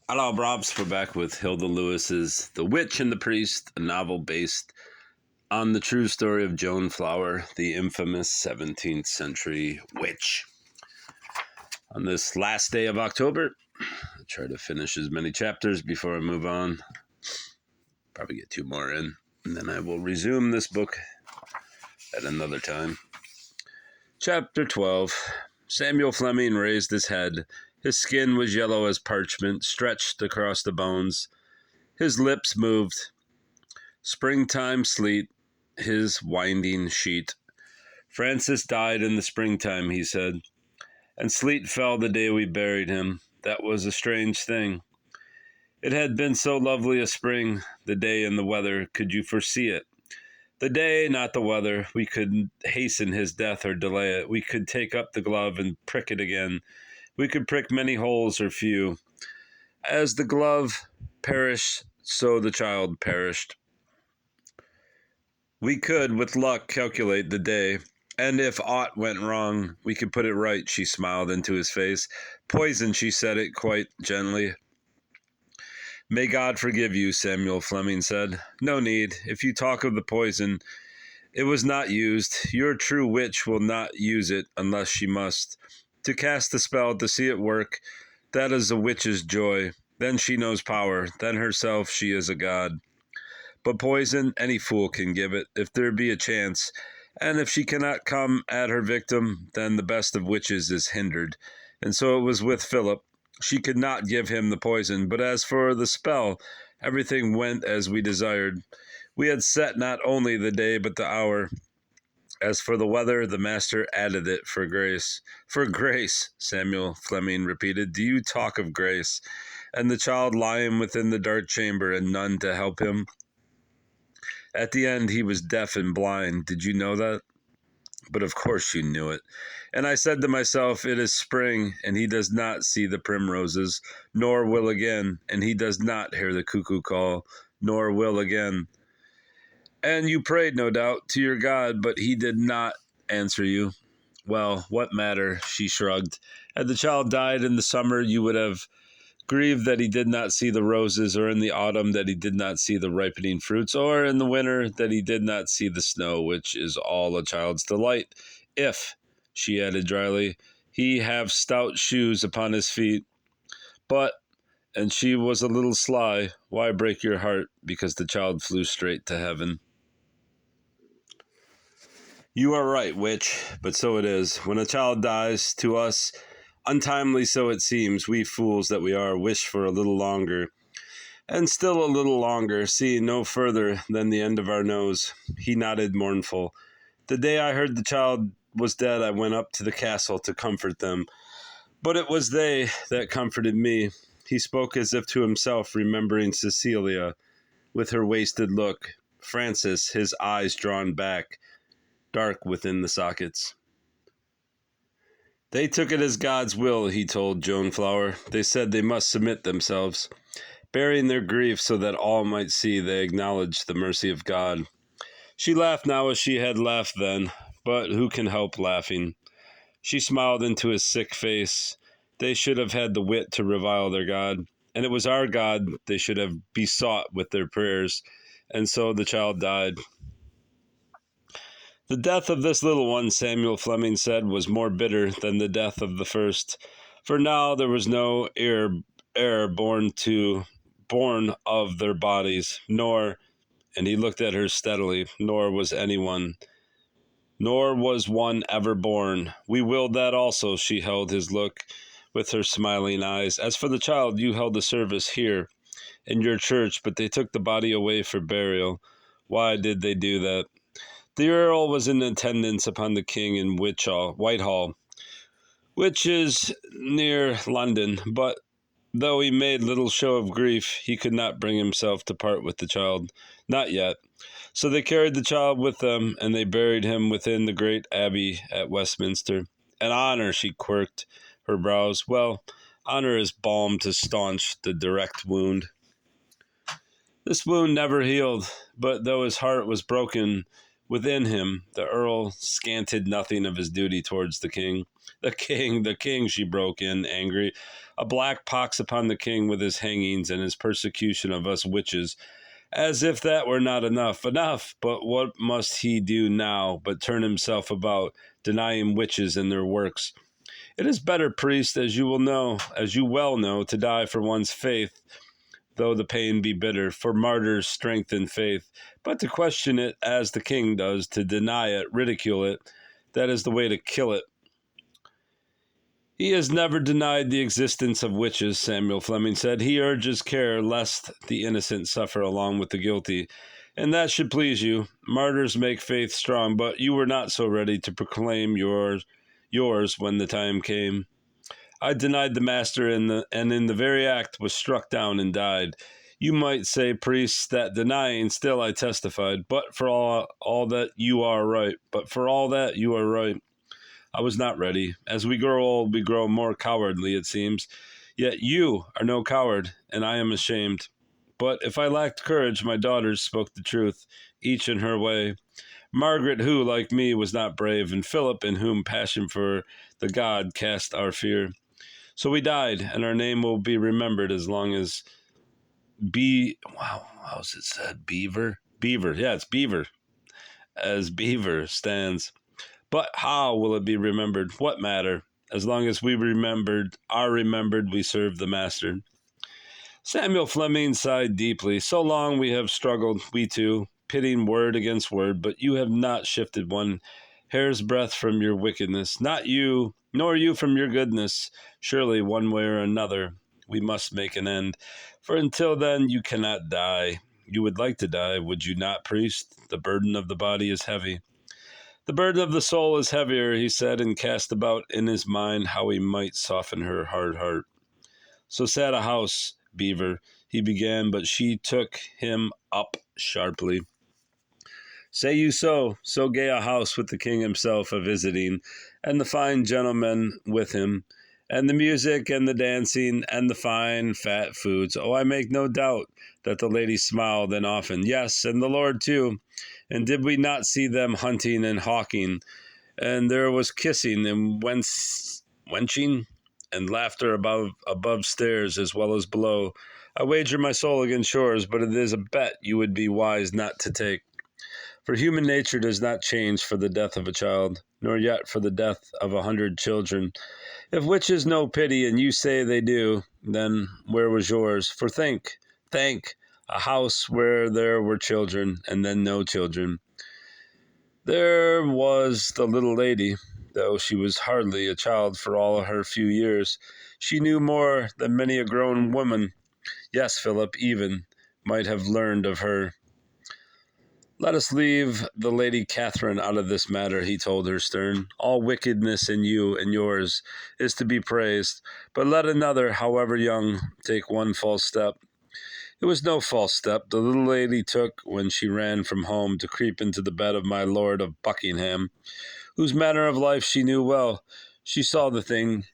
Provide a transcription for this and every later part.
Hello, Brobs. We're back with Hilda Lewis's The Witch and the Priest, a novel based on the true story of Joan Flower, the infamous 17th century witch. On this last day of October, I'll try to finish as many chapters before I move on. Probably get 2 more in, and then I will resume this book at another time. Chapter 12. Samuel Fleming raised his head. His skin was yellow as parchment, stretched across the bones. His lips moved. Springtime sleet, his winding sheet. Francis died in the springtime, he said, and sleet fell the day we buried him. That was a strange thing. It had been so lovely a spring, the day and the weather. Could you foresee it? The day, not the weather. We could hasten his death or delay it. We could take up the glove and prick it again. We could prick many holes or few. As the glove perished, so the child perished. We could, with luck, calculate the day, and if aught went wrong, we could put it right. She smiled into his face. Poison, she said it quite gently. May God forgive you, Samuel Fleming said. No need. If you talk of the poison, it was not used. Your true witch will not use it unless she must. To cast a spell, to see it work, that is a witch's joy. Then she knows power. Then herself she is a god. But poison, any fool can give it, if there be a chance. And if she cannot come at her victim, then the best of witches is hindered. And so it was with Philip. She could not give him the poison, but as for the spell, everything went as we desired. We had set not only the day, but the hour. As for the weather, the master added it for grace. For grace, Samuel Fleming repeated. Do you talk of grace? And the child lying within the dark chamber and none to help him? At the end, he was deaf and blind. Did you know that? But of course you knew it. And I said to myself, it is spring, and he does not see the primroses, nor will again, and he does not hear the cuckoo call, nor will again. And you prayed, no doubt, to your God, but he did not answer you. Well, what matter? She shrugged. Had the child died in the summer, you would have grieved that he did not see the roses, or in the autumn that he did not see the ripening fruits, or in the winter that he did not see the snow, which is all a child's delight. If, she added dryly, he have stout shoes upon his feet. But, and she was a little sly, why break your heart because the child flew straight to heaven? You are right, witch, but so it is. When a child dies, to us, untimely so it seems, we fools that we are, wish for a little longer, and still a little longer, seeing no further than the end of our nose. He nodded mournful. The day I heard the child was dead, I went up to the castle to comfort them. But it was they that comforted me. He spoke as if to himself, remembering Cecilia, with her wasted look. Francis, his eyes drawn back, dark within the sockets. They took it as God's will, he told Joan Flower. They said they must submit themselves. Bearing their grief so that all might see, they acknowledged the mercy of God. She laughed now as she had laughed then, but who can help laughing? She smiled into his sick face. They should have had the wit to revile their God, and it was our God they should have besought with their prayers, and so the child died. The death of this little one, Samuel Fleming said, was more bitter than the death of the first, for now there was no heir born of their bodies, nor, and he looked at her steadily, nor was one ever born. We willed that also, she held his look with her smiling eyes. As for the child, you held a service here in your church, but they took the body away for burial. Why did they do that? The Earl was in attendance upon the king in Whitehall, which is near London, but though he made little show of grief, he could not bring himself to part with the child. Not yet. So they carried the child with them, and they buried him within the great abbey at Westminster. An honor, she quirked her brows. Well, honor is balm to staunch the direct wound. This wound never healed, but though his heart was broken Within him, the Earl scanted nothing of his duty towards the king. The king, she broke in, angry. A black pox upon the king with his hangings and his persecution of us witches. As if that were not enough. Enough! But what must he do now but turn himself about, denying witches and their works? It is better, priest, as you well know, to die for one's faith, though the pain be bitter, for martyrs strengthen faith. But to question it, as the king does, to deny it, ridicule it, that is the way to kill it. He has never denied the existence of witches, Samuel Fleming said. He urges care lest the innocent suffer along with the guilty. And that should please you. Martyrs make faith strong, but you were not so ready to proclaim yours when the time came. I denied the master, and in the very act was struck down and died. You might say, priests, that denying, still I testified. But for all that you are right. But for all that you are right. I was not ready. As we grow old, we grow more cowardly, it seems. Yet you are no coward, and I am ashamed. But if I lacked courage, my daughters spoke the truth, each in her way. Margaret, who, like me, was not brave, and Philip, in whom passion for the God cast our fear. So we died, and our name will be remembered as long as how's it said? Beaver? Beaver, yeah, it's Beaver. As Beaver stands. But how will it be remembered? What matter? As long as we are remembered, we serve the master. Samuel Fleming sighed deeply. So long we have struggled, we two, pitting word against word, but you have not shifted one hair's breadth from your wickedness. Not you, nor you from your goodness. Surely, one way or another, we must make an end. For until then, you cannot die. You would like to die, would you not, priest? The burden of the body is heavy. The burden of the soul is heavier, he said, and cast about in his mind how he might soften her hard heart. So sad a house, Beaver, he began, but she took him up sharply. Say you so gay a house with the king himself a visiting, and the fine gentlemen with him, and the music and the dancing and the fine fat foods. Oh, I make no doubt that the lady smiled and often. Yes, and the Lord too. And did we not see them hunting and hawking? And there was kissing and wenching and laughter above stairs as well as below. I wager my soul against yours, but it is a bet you would be wise not to take. For human nature does not change for the death of a child, nor yet for the death of 100 children. If witches know pity, and you say they do, then where was yours? For think, a house where there were children, and then no children. There was the little lady, though she was hardly a child for all her few years. She knew more than many a grown woman. Yes, Philip, even, might have learned of her. Let us leave the Lady Catherine out of this matter, he told her stern. All wickedness in you and yours is to be praised, but let another, however young, take one false step. It was no false step the little lady took when she ran from home to creep into the bed of my Lord of Buckingham, whose manner of life she knew well. She saw the thing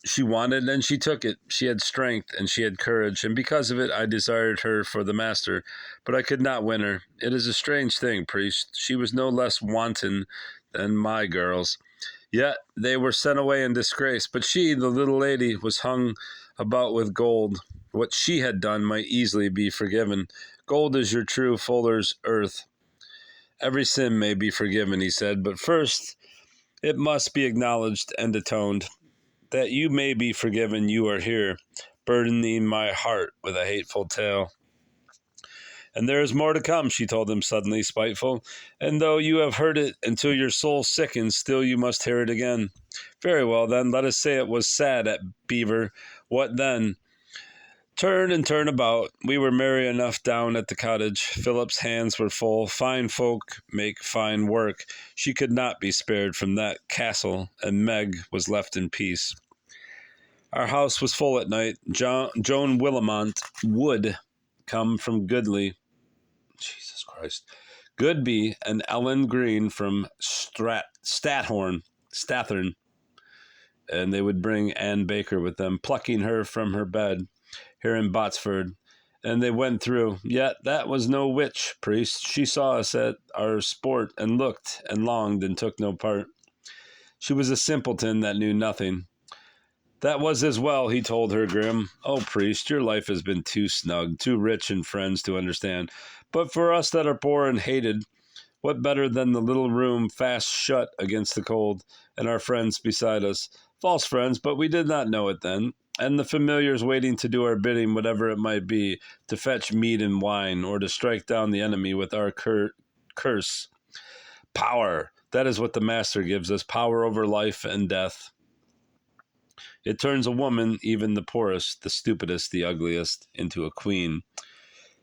she wanted, and she took it. She had strength, and she had courage, and because of it I desired her for the master, but I could not win her. It is a strange thing, priest. She was no less wanton than my girls. Yet they were sent away in disgrace, but she, the little lady, was hung about with gold. What she had done might easily be forgiven. Gold is your true fuller's earth. Every sin may be forgiven, he said, but first it must be acknowledged and atoned. That you may be forgiven, you are here, burdening my heart with a hateful tale. And there is more to come, she told him suddenly, spiteful. And though you have heard it until your soul sickens, still you must hear it again. Very well, then, let us say it was sad at Beaver. What then? Turn and turn about. We were merry enough down at the cottage. Philip's hands were full. Fine folk make fine work. She could not be spared from that castle, and Meg was left in peace. Our house was full at night. Joan Willimont would come from Goodley. Jesus Christ. Goodby and Ellen Green from Stathorn. And they would bring Ann Baker with them, plucking her from her bed here in Botsford, and they went through. Yet that was no witch, priest. She saw us at our sport and looked and longed and took no part. She was a simpleton that knew nothing. That was as well, he told her grim. Oh, priest, your life has been too snug, too rich in friends to understand. But for us that are poor and hated, what better than the little room fast shut against the cold, and our friends beside us? False friends, but we did not know it then. And the familiars waiting to do our bidding, whatever it might be, to fetch meat and wine, or to strike down the enemy with our curse. Power. That is what the Master gives us, power over life and death. It turns a woman, even the poorest, the stupidest, the ugliest, into a queen.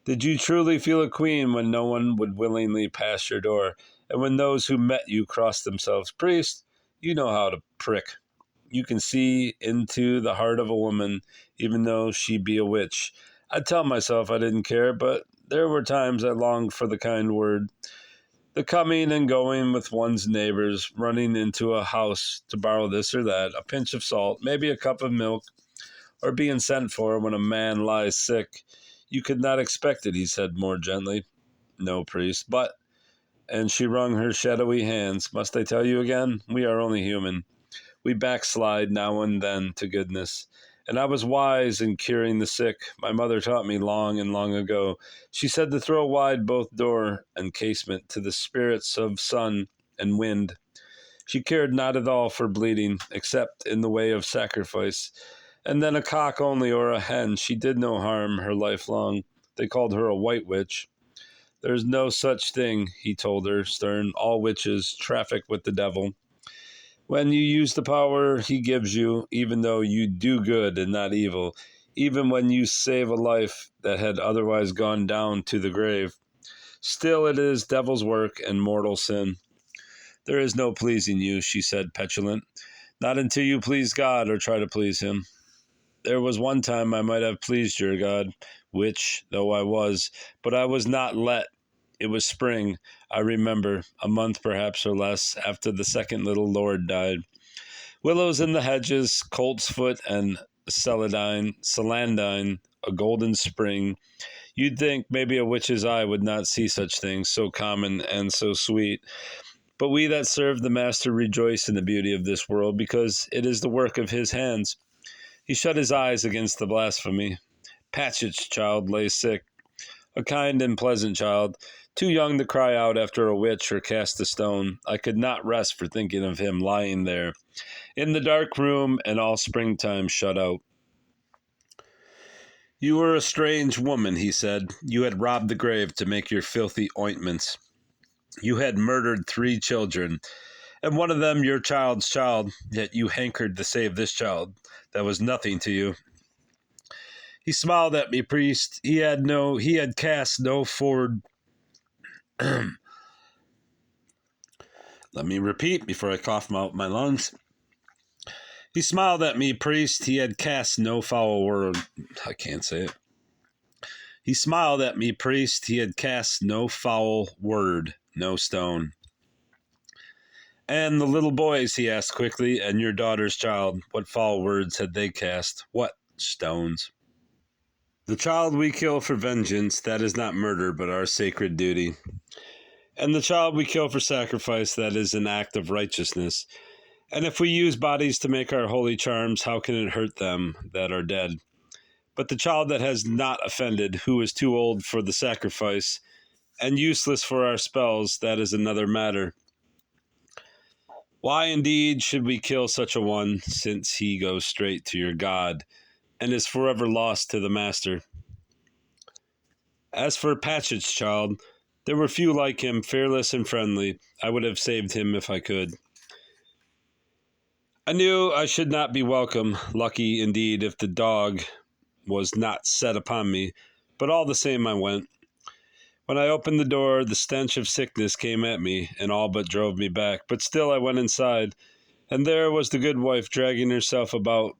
Did you truly feel a queen when no one would willingly pass your door, and when those who met you crossed themselves? Priest, you know how to prick. You can see into the heart of a woman, even though she be a witch. I tell myself I didn't care, but there were times I longed for the kind word. The coming and going with one's neighbors, running into a house to borrow this or that, a pinch of salt, maybe a cup of milk, or being sent for when a man lies sick. You could not expect it, he said more gently. No, priest, but, and she wrung her shadowy hands, must I tell you again? We are only human. We backslide now and then to goodness. And I was wise in curing the sick. My mother taught me long and long ago. She said to throw wide both door and casement to the spirits of sun and wind. She cared not at all for bleeding, except in the way of sacrifice. And then a cock only or a hen. She did no harm her life long. They called her a white witch. There's no such thing, he told her, stern. All witches traffic with the devil. When you use the power he gives you, even though you do good and not evil, even when you save a life that had otherwise gone down to the grave, still it is devil's work and mortal sin. There is no pleasing you, she said, petulant, not until you please God or try to please him. There was one time I might have pleased your God, which, though I was, but I was not let. It was spring, I remember, a month perhaps or less after the second little lord died. Willows in the hedges, colt's foot and celandine, a golden spring. You'd think maybe a witch's eye would not see such things, so common and so sweet. But we that serve the Master rejoice in the beauty of this world, because it is the work of his hands. He shut his eyes against the blasphemy. Patchett's child lay sick, a kind and pleasant child, too young to cry out after a witch or cast a stone. I could not rest for thinking of him lying there, in the dark room and all springtime shut out. You were a strange woman, he said. You had robbed the grave to make your filthy ointments. You had murdered 3 children, and one of them your child's child, yet you hankered to save this child. That was nothing to you. He smiled at me, priest. He had cast no forward. Let me repeat before I cough out my lungs. He smiled at me, priest. He had cast no foul word. I can't say it. He smiled at me, priest. He had cast no foul word, no stone. And the little boys, he asked quickly, and your daughter's child, what foul words had they cast? What stones? The child we kill for vengeance, that is not murder, but our sacred duty. And the child we kill for sacrifice, that is an act of righteousness. And if we use bodies to make our holy charms, how can it hurt them that are dead? But the child that has not offended, who is too old for the sacrifice, and useless for our spells, that is another matter. Why indeed should we kill such a one, since he goes straight to your God, and is forever lost to the Master? As for Patchett's child, there were few like him, fearless and friendly. I would have saved him if I could. I knew I should not be welcome, lucky indeed if the dog was not set upon me, but all the same I went. When I opened the door, the stench of sickness came at me, and all but drove me back, but still I went inside, and there was the good wife dragging herself about,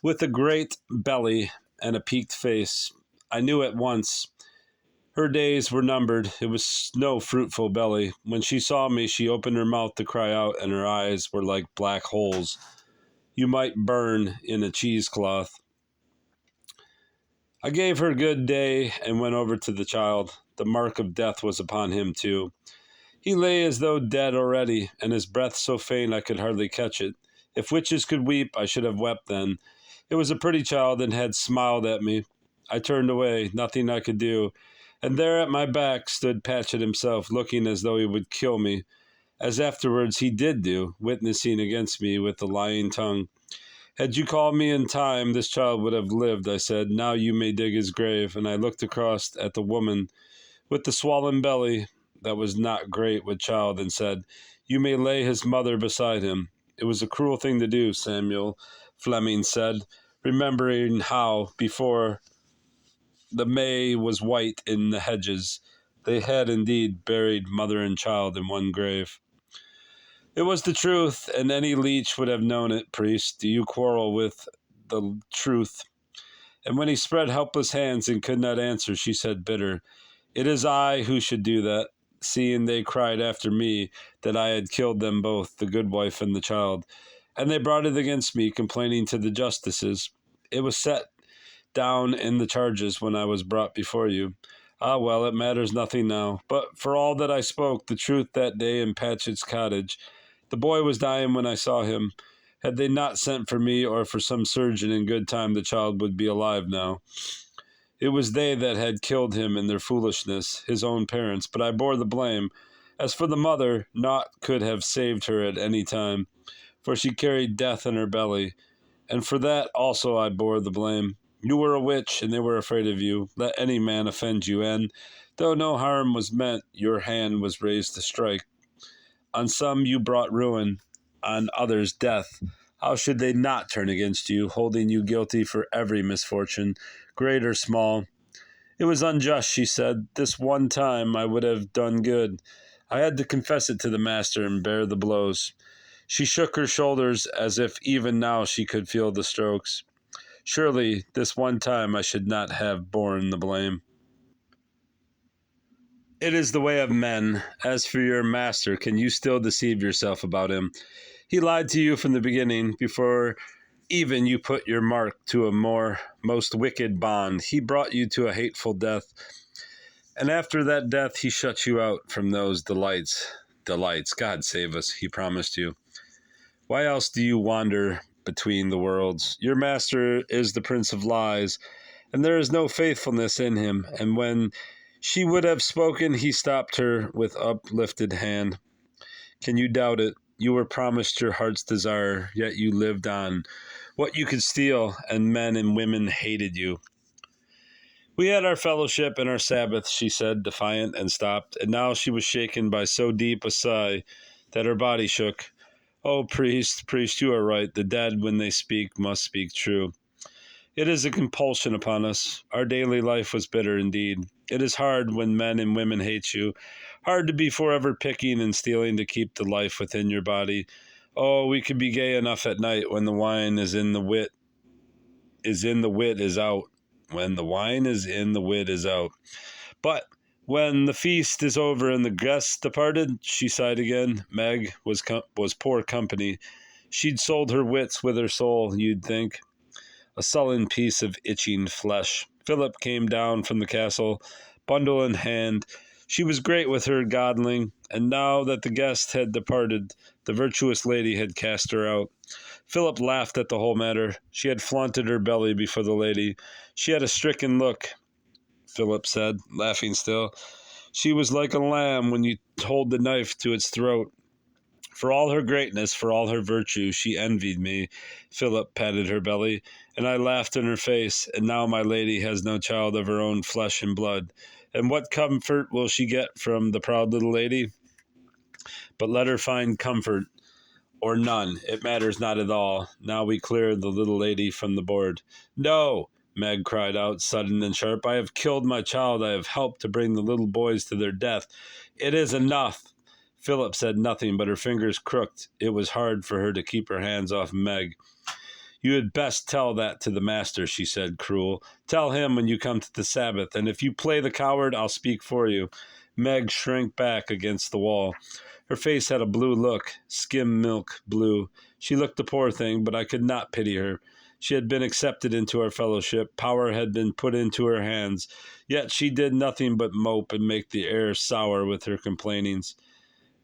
with a great belly and a peaked face. I knew at once. Her days were numbered. It was no fruitful belly. When she saw me, she opened her mouth to cry out, and her eyes were like black holes you might burn in a cheesecloth. I gave her good day and went over to the child. The mark of death was upon him, too. He lay as though dead already, and his breath so faint I could hardly catch it. If witches could weep, I should have wept then. It was a pretty child and had smiled at me. I turned away, nothing I could do, and there at my back stood Patchett himself, looking as though he would kill me, as afterwards he did do, witnessing against me with the lying tongue. Had you called me in time, this child would have lived, I said. Now you may dig his grave. And I looked across at the woman with the swollen belly that was not great with child and said, you may lay his mother beside him. It was a cruel thing to do, Samuel Fleming said, remembering how, before the May was white in the hedges, they had indeed buried mother and child in one grave. It was the truth, and any leech would have known it, priest. Do you quarrel with the truth? And when he spread helpless hands and could not answer, she said bitter, it is I who should do that, seeing they cried after me that I had killed them both, the good wife and the child. And they brought it against me, complaining to the justices. It was set down in the charges when I was brought before you. Ah, well, it matters nothing now. But for all that I spoke the truth that day in Patchett's cottage, the boy was dying when I saw him. Had they not sent for me or for some surgeon in good time, the child would be alive now. It was they that had killed him in their foolishness, his own parents, but I bore the blame. As for the mother, naught could have saved her at any time, for she carried death in her belly, and for that also I bore the blame. You were a witch, and they were afraid of you. Let any man offend you, and, though no harm was meant, your hand was raised to strike. On some you brought ruin, on others death. How should they not turn against you, holding you guilty for every misfortune, great or small? It was unjust, she said. This one time I would have done good. I had to confess it to the master and bear the blows. She shook her shoulders as if even now she could feel the strokes. Surely, this one time I should not have borne the blame. It is the way of men. As for your master, can you still deceive yourself about him? He lied to you from the beginning, before even you put your mark to a most wicked bond. He brought you to a hateful death, and after that death he shut you out from those delights. Delights, God save us, he promised you. Why else do you wander between the worlds? Your master is the prince of lies, and there is no faithfulness in him. And when she would have spoken, he stopped her with uplifted hand. Can you doubt it? You were promised your heart's desire, yet you lived on what you could steal, and men and women hated you. We had our fellowship and our Sabbath, she said, defiant, and stopped, and now she was shaken by so deep a sigh that her body shook. Oh, priest, you are right. The dead, when they speak, must speak true. It is a compulsion upon us. Our daily life was bitter indeed. It is hard when men and women hate you. Hard to be forever picking and stealing to keep the life within your body. Oh, we could be gay enough at night when the wine is in the wit is out. When the wine is in, the wit is out. But when the feast is over and the guests departed, she sighed again. Meg was poor company. She'd sold her wits with her soul, you'd think. A sullen piece of itching flesh. Philip came down from the castle, bundle in hand. She was great with her godling, and now that the guest had departed, the virtuous lady had cast her out. Philip laughed at the whole matter. She had flaunted her belly before the lady. She had a stricken look, Philip said, laughing still. She was like a lamb when you hold the knife to its throat. For all her greatness, for all her virtue, she envied me. Philip patted her belly, and I laughed in her face. And now my lady has no child of her own flesh and blood. And what comfort will she get from the proud little lady? But let her find comfort, or none. It matters not at all. Now we clear the little lady from the board. No! Meg cried out, sudden and sharp. I have killed my child. I have helped to bring the little boys to their death. It is enough. Philip said nothing, but her fingers crooked. It was hard for her to keep her hands off Meg. You had best tell that to the master, she said, cruel. Tell him when you come to the Sabbath, and if you play the coward, I'll speak for you. Meg shrank back against the wall. Her face had a blue look, skim milk blue. She looked the poor thing, but I could not pity her. She had been accepted into our fellowship. Power had been put into her hands. Yet she did nothing but mope and make the air sour with her complainings.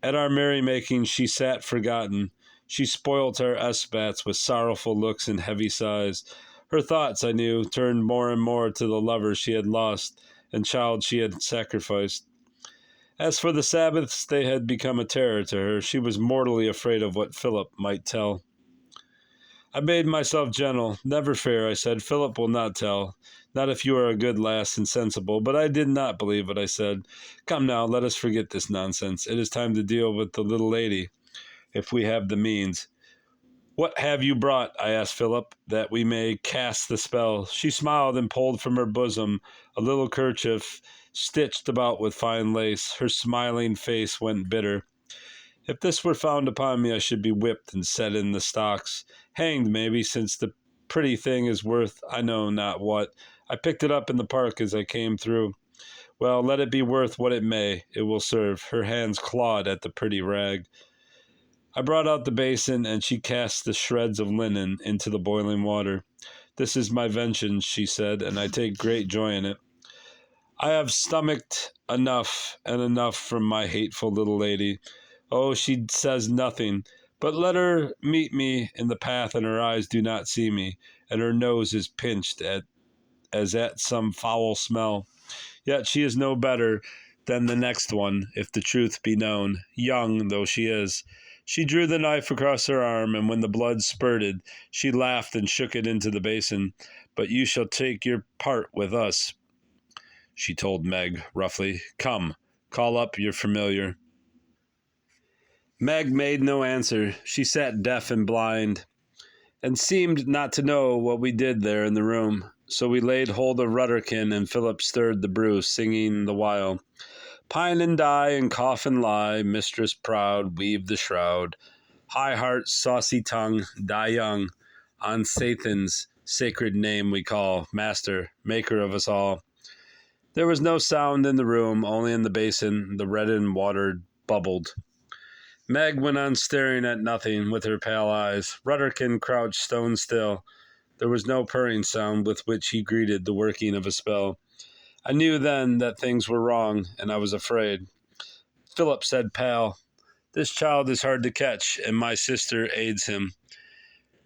At our merrymaking she sat forgotten. She spoilt our S-bats with sorrowful looks and heavy sighs. Her thoughts, I knew, turned more and more to the lover she had lost and child she had sacrificed. As for the Sabbaths, they had become a terror to her. She was mortally afraid of what Philip might tell. I made myself gentle. Never fear, I said. Philip will not tell. Not if you are a good lass and sensible. But I did not believe it, I said. Come now, let us forget this nonsense. It is time to deal with the little lady, if we have the means. What have you brought, I asked Philip, that we may cast the spell? She smiled and pulled from her bosom a little kerchief stitched about with fine lace. Her smiling face went bitter. If this were found upon me, I should be whipped and set in the stocks. Hanged, maybe, since the pretty thing is worth I know not what. I picked it up in the park as I came through. Well, let it be worth what it may. It will serve. Her hands clawed at the pretty rag. I brought out the basin, and she cast the shreds of linen into the boiling water. This is my vengeance, she said, and I take great joy in it. I have stomached enough and enough from my hateful little lady. Oh, she says nothing, but let her meet me in the path, and her eyes do not see me, and her nose is pinched as at some foul smell. Yet she is no better than the next one, if the truth be known, young though she is. She drew the knife across her arm, and when the blood spurted, she laughed and shook it into the basin. But you shall take your part with us, she told Meg roughly. Come, call up your familiar. Meg made no answer. She sat deaf and blind, and seemed not to know what we did there in the room. So we laid hold of Rudderkin, and Philip stirred the brew, singing the while, Pine and die and cough and lie, mistress proud, weave the shroud. High heart, saucy tongue, die young. On Sathan's sacred name we call, Master, maker of us all. There was no sound in the room, only in the basin the reddened water bubbled. Meg went on staring at nothing with her pale eyes. Rudderkin crouched stone still. There was no purring sound with which he greeted the working of a spell. I knew then that things were wrong, and I was afraid. Philip said, pale, This child is hard to catch, and my sister aids him.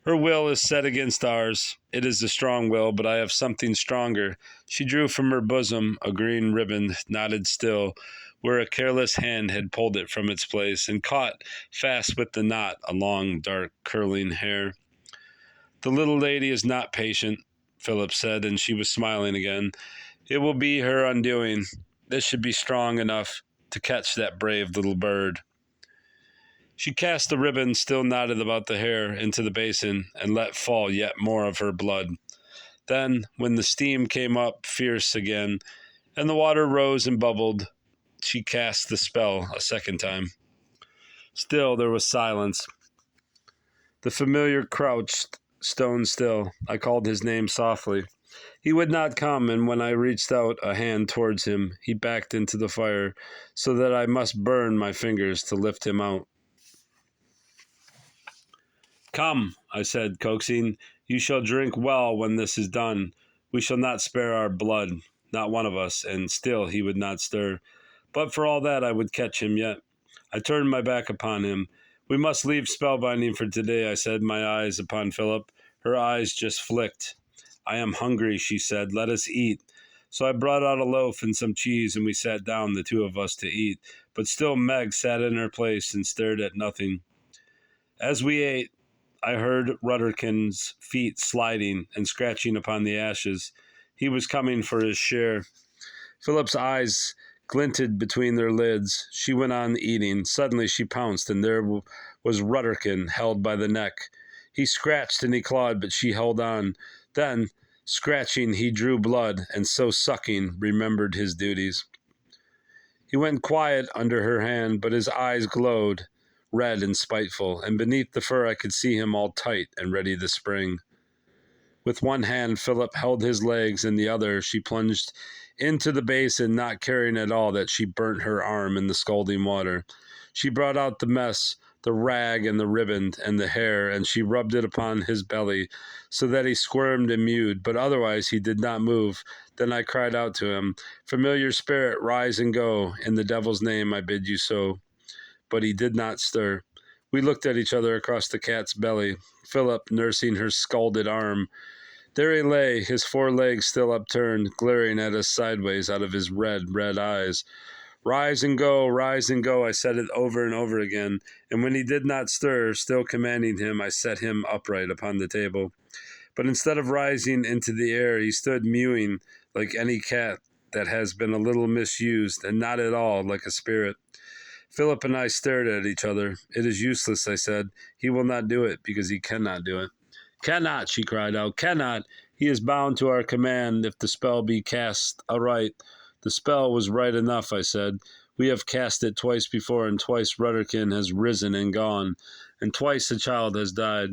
Her will is set against ours. It is a strong will, but I have something stronger. She drew from her bosom a green ribbon, knotted still, where a careless hand had pulled it from its place, and caught fast with the knot a long, dark, curling hair. The little lady is not patient, Philip said, and she was smiling again. It will be her undoing. This should be strong enough to catch that brave little bird. She cast the ribbon, still knotted about the hair, into the basin, and let fall yet more of her blood. Then, when the steam came up fierce again, and the water rose and bubbled, she cast the spell a second time. Still there was silence. The familiar crouched stone still. I called his name softly. He would not come, and when I reached out a hand towards him, he backed into the fire, so that I must burn my fingers to lift him out. Come, I said, coaxing, you shall drink well when this is done. We shall not spare our blood, not one of us, and still he would not stir. But for all that I would catch him yet. I turned my back upon him. We must leave spellbinding for today, I said, my eyes upon Philip. Her eyes just flicked. I am hungry, she said. Let us eat. So I brought out a loaf and some cheese, and we sat down, the two of us, to eat. But still Meg sat in her place and stared at nothing. As we ate, I heard Rudderkin's feet sliding and scratching upon the ashes. He was coming for his share. Philip's eyes glinted between their lids. She went on eating. Suddenly she pounced, and there was Rudderkin held by the neck. He scratched and he clawed, but she held on. Then, scratching, he drew blood, and so sucking, remembered his duties. He went quiet under her hand, but his eyes glowed, red and spiteful, and beneath the fur I could see him all tight and ready to spring. With one hand Philip held his legs, and the other she plunged into the basin, not caring at all that she burnt her arm in the scalding water. She brought out the mess, the rag and the ribbon and the hair, and she rubbed it upon his belly, so that he squirmed and mewed, but otherwise he did not move. Then I cried out to him, "Familiar spirit, rise and go. In the devil's name I bid you so." But he did not stir. We looked at each other across the cat's belly, Philip nursing her scalded arm. There he lay, his 4 legs still upturned, glaring at us sideways out of his red eyes. "Rise and go, I said it over and over again, and when he did not stir, still commanding him, I set him upright upon the table. But instead of rising into the air, he stood mewing like any cat that has been a little misused, and not at all like a spirit. Philip and I stared at each other. "It is useless," I said. "He will not do it, because he cannot do it." "Cannot," she cried out, "cannot! He is bound to our command if the spell be cast aright." "The spell was right enough," I said. "We have cast it twice before, and twice Rudderkin has risen and gone, and twice the child has died."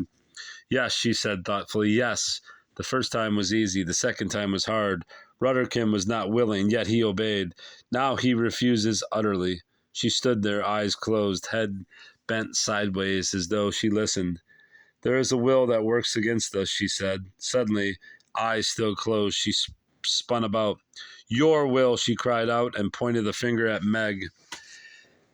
"Yes," she said thoughtfully, "yes. The first time was easy, the second time was hard. Rudderkin was not willing, yet he obeyed. Now he refuses utterly." She stood there, eyes closed, head bent sideways as though she listened. "There is a will that works against us," she said. Suddenly, eyes still closed, she spun about. "Your will," she cried out, and pointed the finger at Meg.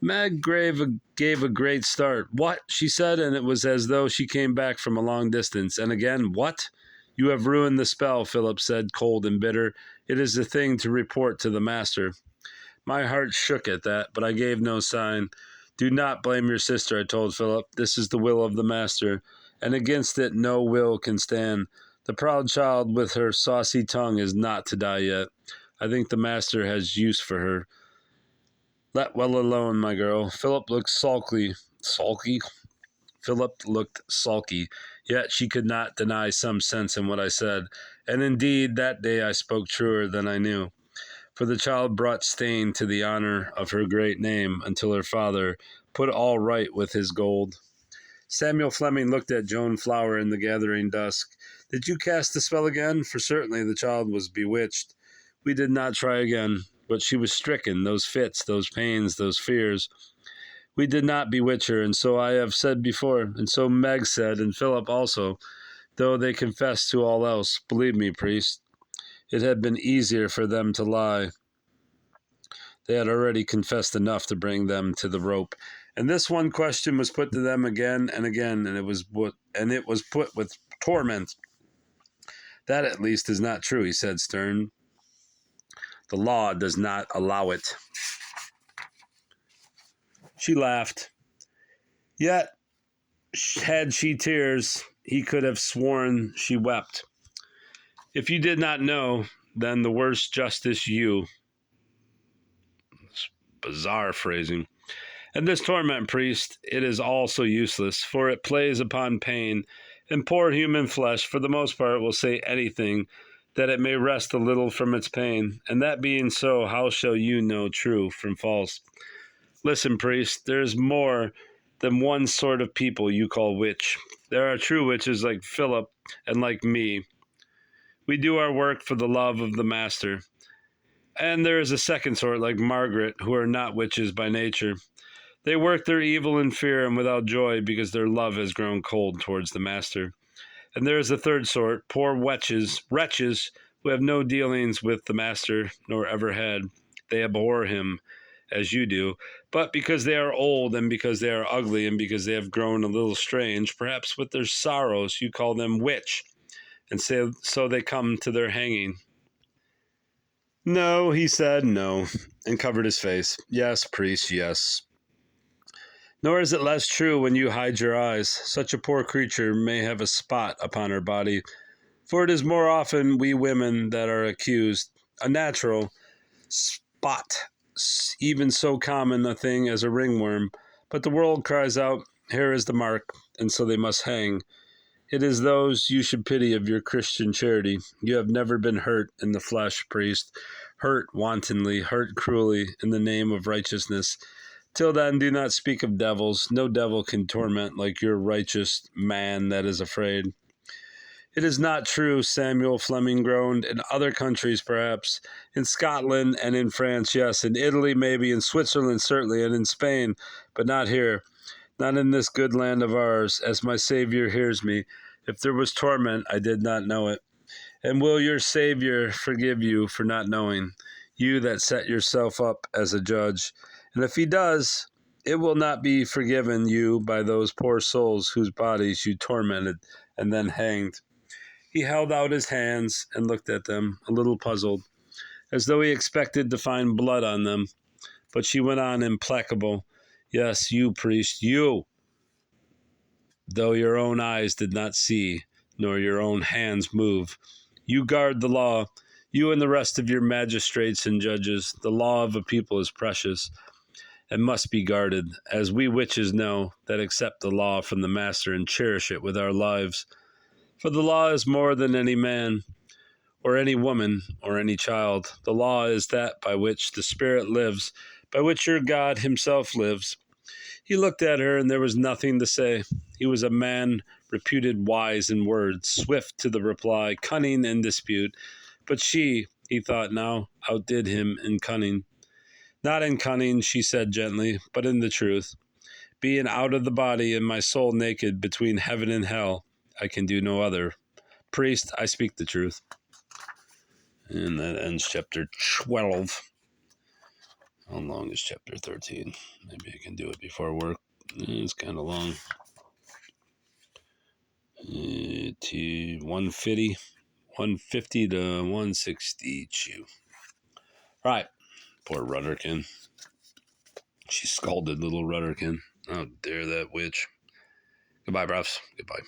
Meg gave a great start. "What?" she said, and it was as though she came back from a long distance. And again, "What?" "You have ruined the spell," Philip said, cold and bitter. "It is the thing to report to the master." My heart shook at that, but I gave no sign. "Do not blame your sister," I told Philip. "This is the will of the master, and against it no will can stand. The proud child with her saucy tongue is not to die yet. I think the master has use for her. Let well alone, my girl." Philip looked sulky. Philip looked sulky, yet she could not deny some sense in what I said. And indeed, that day I spoke truer than I knew. For the child brought stain to the honor of her great name until her father put all right with his gold. Samuel Fleming looked at Joan Flower in the gathering dusk. "Did you cast the spell again?" For certainly the child was bewitched. "We did not try again, but she was stricken, those fits, those pains, those fears. We did not bewitch her, and so I have said before, and so Meg said, and Philip also, though they confessed to all else. Believe me, priest, it had been easier for them to lie. They had already confessed enough to bring them to the rope. And this one question was put to them again and again, and it was put with torment. That at least is not true," he said, stern. "The law does not allow it." She laughed. Yet, had she tears, he could have sworn she wept. "If you did not know, then the worst justice you." It's bizarre phrasing. "And this torment, priest, it is all so useless, for it plays upon pain, and poor human flesh, for the most part, will say anything, that it may rest a little from its pain. And that being so, how shall you know true from false? Listen, priest, there is more than one sort of people you call witch. There are true witches like Philip and like me. We do our work for the love of the master. And there is a second sort like Margaret, who are not witches by nature. They work their evil in fear and without joy, because their love has grown cold towards the master. And there is a third sort, poor wretches, who have no dealings with the master, nor ever had. They abhor him, as you do, but because they are old, and because they are ugly, and because they have grown a little strange, perhaps with their sorrows, you call them witch, and so they come to their hanging." "No," he said, "no," and covered his face. "Yes, priest, yes. Nor is it less true when you hide your eyes. Such a poor creature may have a spot upon her body, for it is more often we women that are accused. A natural spot, even so common a thing as a ringworm. But the world cries out, 'Here is the mark,' and so they must hang. It is those you should pity of your Christian charity. You have never been hurt in the flesh, priest, hurt wantonly, hurt cruelly, in the name of righteousness. Till then, do not speak of devils. No devil can torment like your righteous man that is afraid." "It is not true," Samuel Fleming groaned. "In other countries, perhaps. In Scotland and in France, yes. In Italy, maybe. In Switzerland, certainly. And in Spain. But not here. not in this good land of ours, as my Savior hears me. If there was torment, I did not know it. And will your Savior forgive you for not knowing, you that set yourself up as a judge? And if he does, it will not be forgiven you by those poor souls whose bodies you tormented and then hanged. He held out his hands and looked at them, a little puzzled, as though he expected to find blood on them. But she went on implacable. Yes, you, priest, you, though your own eyes did not see, nor your own hands move. You guard the law, you and the rest of your magistrates and judges. The law of a people is precious and must be guarded, as we witches know that accept the law from the master and cherish it with our lives. For the law is more than any man, or any woman, or any child. The law is that by which the Spirit lives, by which your God himself lives. He looked at her, and there was nothing to say. He was a man reputed wise in words, swift to the reply, cunning in dispute. But she, he thought now, outdid him in cunning. Not in cunning, she said gently, but in the truth. Being out of the body and my soul naked between heaven and hell, I can do no other. Priest, I speak the truth. And that ends chapter 12. How long is chapter 13? Maybe I can do it before work. It's kind of long. 150 to 162. Right. Poor Rudderkin. She scalded little Rudderkin. How dare that witch. Goodbye, brofs. Goodbye.